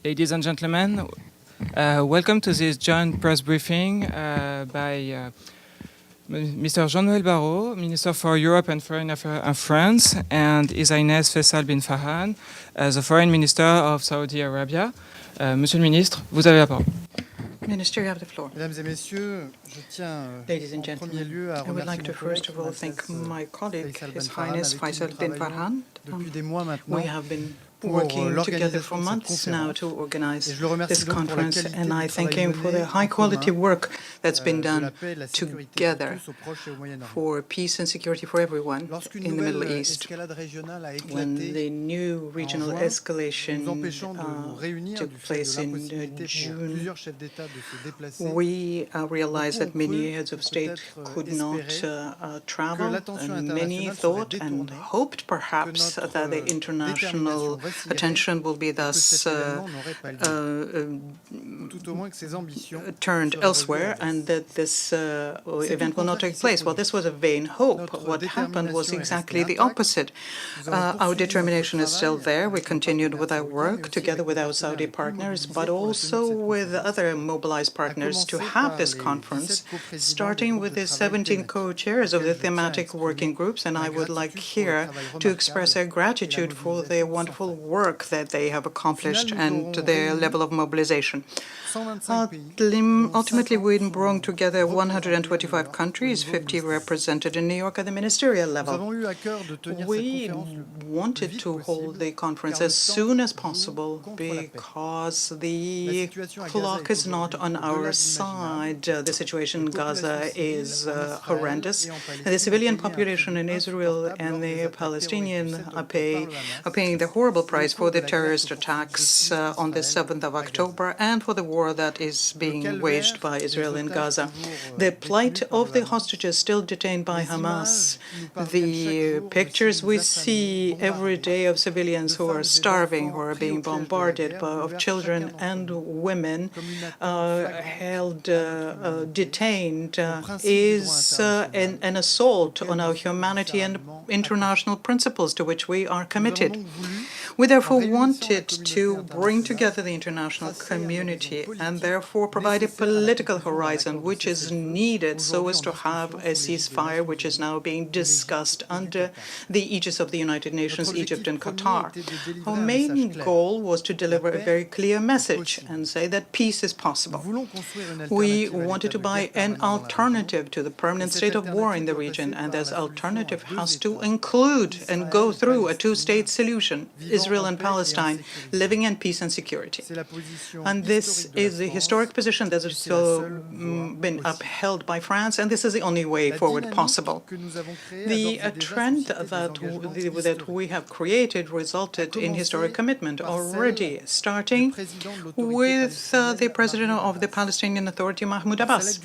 Ladies and gentlemen, welcome to this joint press briefing by Mr. Jean-Noël Barrot, Minister for Europe and Foreign Affairs and France, and His Highness Faisal bin Farhan, the Foreign Minister of Saudi Arabia. Monsieur le Ministre, vous avez la parole. Minister, you have the floor. Mesdames et messieurs, je tiens Ladies and gentlemen, I would like to first of all thank my colleague, His Highness Faisal bin Farhan. We have been working together for months now to organize this conference, and I thank him for the high-quality work that's been done together for peace and security for everyone in the Middle East. When the new regional escalation took place in June, we realized that many heads of state could not travel, and many thought and hoped perhaps that the international attention will be thus turned elsewhere and that this event will not take place. Well, this was a vain hope. What happened was exactly the opposite. Our determination is still there. We continued with our work together with our Saudi partners, but also with other mobilized partners to have this conference, starting with the 17 co-chairs of the thematic working groups. And I would like here to express our gratitude for the wonderful work that they have accomplished and their level of mobilization. Ultimately, we brought together 125 countries, 50 represented in New York at the ministerial level. We wanted to hold the conference as soon as possible because the clock is not on our side. The situation in Gaza is horrendous. The civilian population in Israel and the Palestinians are paying the horrible price for the terrorist attacks on the 7th of October and for the war that is being waged by Israel in Gaza. The plight of the hostages still detained by Hamas, the pictures we see every day of civilians who are starving, who are being bombarded, of children and women held detained, is an assault on our humanity and international principles to which we are committed. We therefore wanted to bring together the international community and therefore provide a political horizon which is needed so as to have a ceasefire which is now being discussed under the aegis of the United Nations, Egypt and Qatar. Our main goal was to deliver a very clear message and say that peace is possible. We wanted to buy an alternative to the permanent state of war in the region, and this alternative has to include and go through a two-state solution, Israel and Palestine, living in peace and security. And this is the historic position that has been upheld by France, and this is the only way forward possible. The trend that we have created resulted in historic commitment already, starting with the president of the Palestinian Authority, Mahmoud Abbas.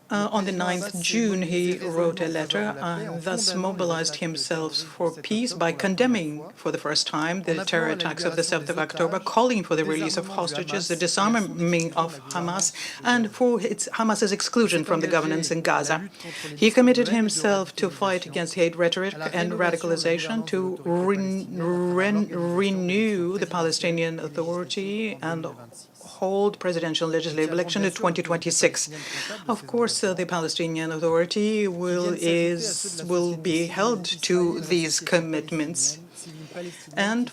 On the 9th June, he wrote a letter and thus mobilized himself for peace by condemning for the first time the terror attacks of the 7th of October, calling for the release of hostages, the disarming of Hamas, and for Hamas's exclusion from the governance in Gaza. He committed himself to fight against hate rhetoric and radicalization, to renew the Palestinian Authority and hold presidential legislative election in 2026. Of course, the Palestinian Authority will be held to these commitments. And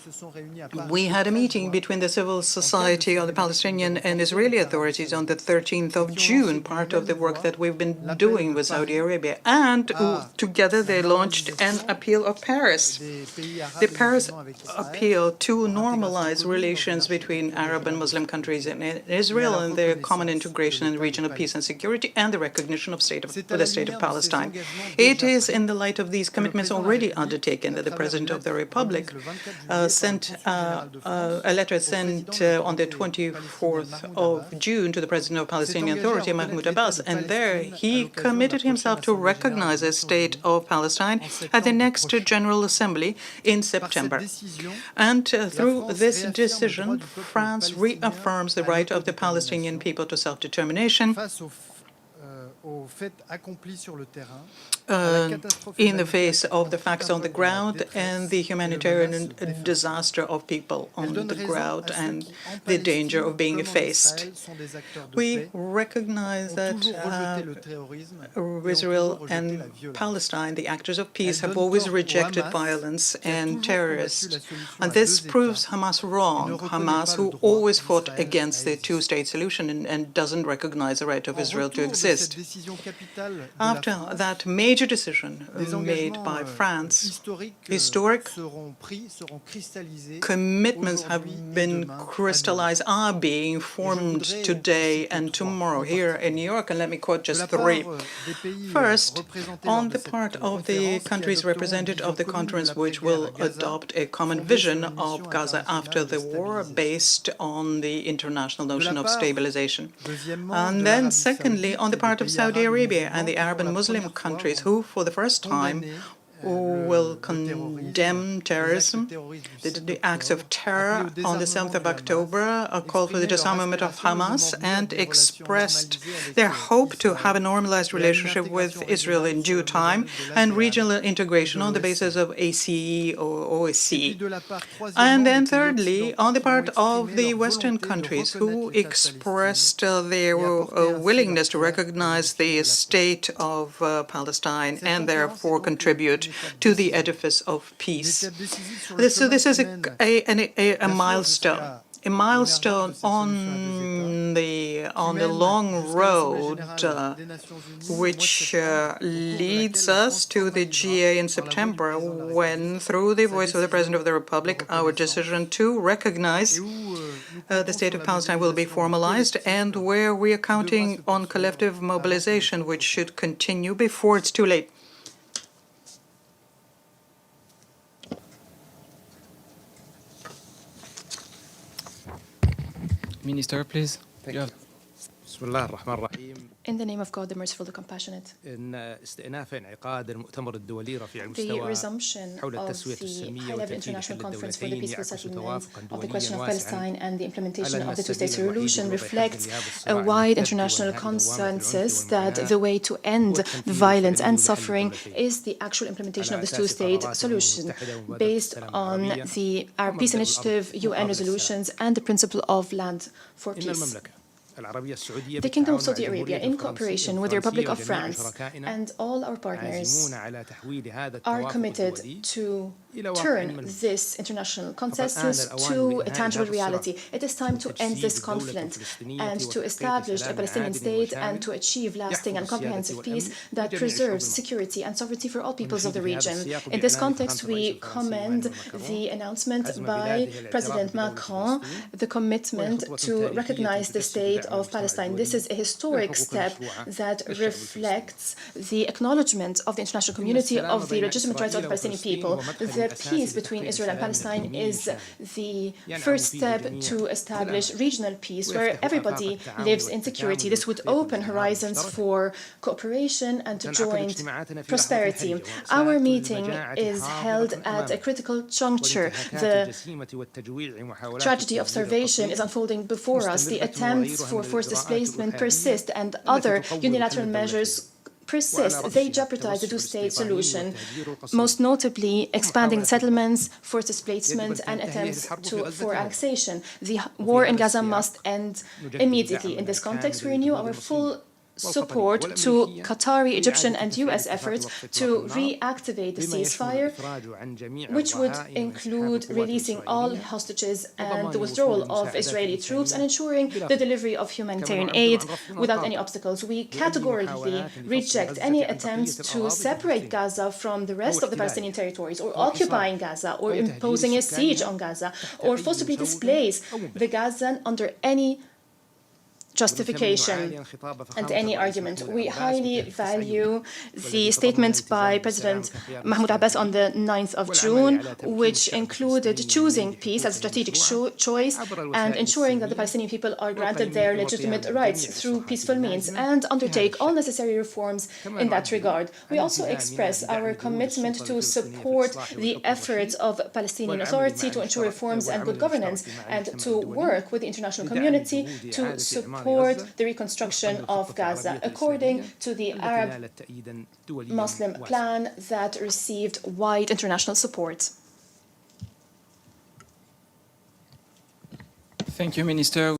we had a meeting between the civil society of the Palestinian and Israeli authorities on the 13th of June, part of the work that we've been doing with Saudi Arabia. And together they launched an appeal of Paris. The Paris appeal to normalize relations between Arab and Muslim countries and Israel and their common integration in the region of peace and security and the recognition of the state of Palestine. It is in the light of these commitments already undertaken that the President of the Republic sent a letter sent on the 24th of June to the President of the Palestinian Authority, Mahmoud Abbas, and there he committed himself to recognize the state of Palestine at the next General Assembly in September. And through this decision, France reaffirms the right of the Palestinian people to self-determination in the face of the facts on the ground and the humanitarian disaster of people on the ground and the danger of being effaced. We recognize that Israel and Palestine, the actors of peace, have always rejected violence and terrorists. And this proves Hamas wrong. Hamas, who always fought against the two-state solution and doesn't recognize the right of Israel to exist. After that major decision made by France, historic commitments have been crystallized, are being formed today and tomorrow here in New York. And let me quote just three. First, on the part of the countries represented of the conference, which will adopt a common vision of Gaza after the war based on the international notion of stabilization. And then secondly, on the part of Saudi Arabia and the Arab and Muslim countries who, for the first time, will condemn terrorism, the acts of terror on the 7th of October, called for the disarmament of Hamas, and expressed their hope to have a normalized relationship with Israel in due time and regional integration on the basis of ACE or OSCE. And then thirdly, on the part of the Western countries who expressed their willingness to recognize the state of Palestine and therefore contribute to the edifice of peace. So this is a milestone. A milestone on the long road which leads us to the GA in September, when, through the voice of the President of the Republic, our decision to recognize the state of Palestine will be formalized, and where we are counting on collective mobilization, which should continue before it's too late. Minister, please. In the name of God, the merciful, the compassionate. The resumption of the high-level international conference for the peaceful settlement of the question of Palestine and the implementation of the two-state solution reflects a wide international consensus that the way to end the violence and suffering is the actual implementation of this two-state solution based on the Arab Peace Initiative, UN resolutions, and the principle of land for peace. The Kingdom of Saudi Arabia, in cooperation with the Republic of France and all our partners, are committed to turn this international consensus to a tangible reality. It is time to end this conflict and to establish a Palestinian state and to achieve lasting and comprehensive peace that preserves security and sovereignty for all peoples of the region. In this context, we commend the announcement by President Macron, the commitment to recognize the state of Palestine. This is a historic step that reflects the acknowledgement of the international community of the legitimate rights of the Palestinian people. The peace between Israel and Palestine is the first step to establish regional peace where everybody lives in security. This would open horizons for cooperation and joint prosperity. Our meeting is held at a critical juncture. The tragedy of starvation is unfolding before us. The attempts for forced displacement persist, and other unilateral measures persist. They jeopardize the two-state solution, most notably expanding settlements, forced displacement, and attempts for annexation. The war in Gaza must end immediately. In this context, we renew our full support to Qatari, Egyptian, and U.S. efforts to reactivate the ceasefire, which would include releasing all hostages and the withdrawal of Israeli troops and ensuring the delivery of humanitarian aid without any obstacles. We categorically reject any attempts to separate Gaza from the rest of the Palestinian territories, or occupying Gaza, or imposing a siege on Gaza, or forcibly displace the Gazan under any justification and any argument. We highly value the statement by President Mahmoud Abbas on the 9th of June, which included choosing peace as a strategic choice and ensuring that the Palestinian people are granted their legitimate rights through peaceful means, and undertake all necessary reforms in that regard. We also express our commitment to support the efforts of Palestinian Authority to ensure reforms and good governance, and to work with the international community to support support the reconstruction of Gaza according to the Arab Muslim plan that received wide international support. Thank you, Minister.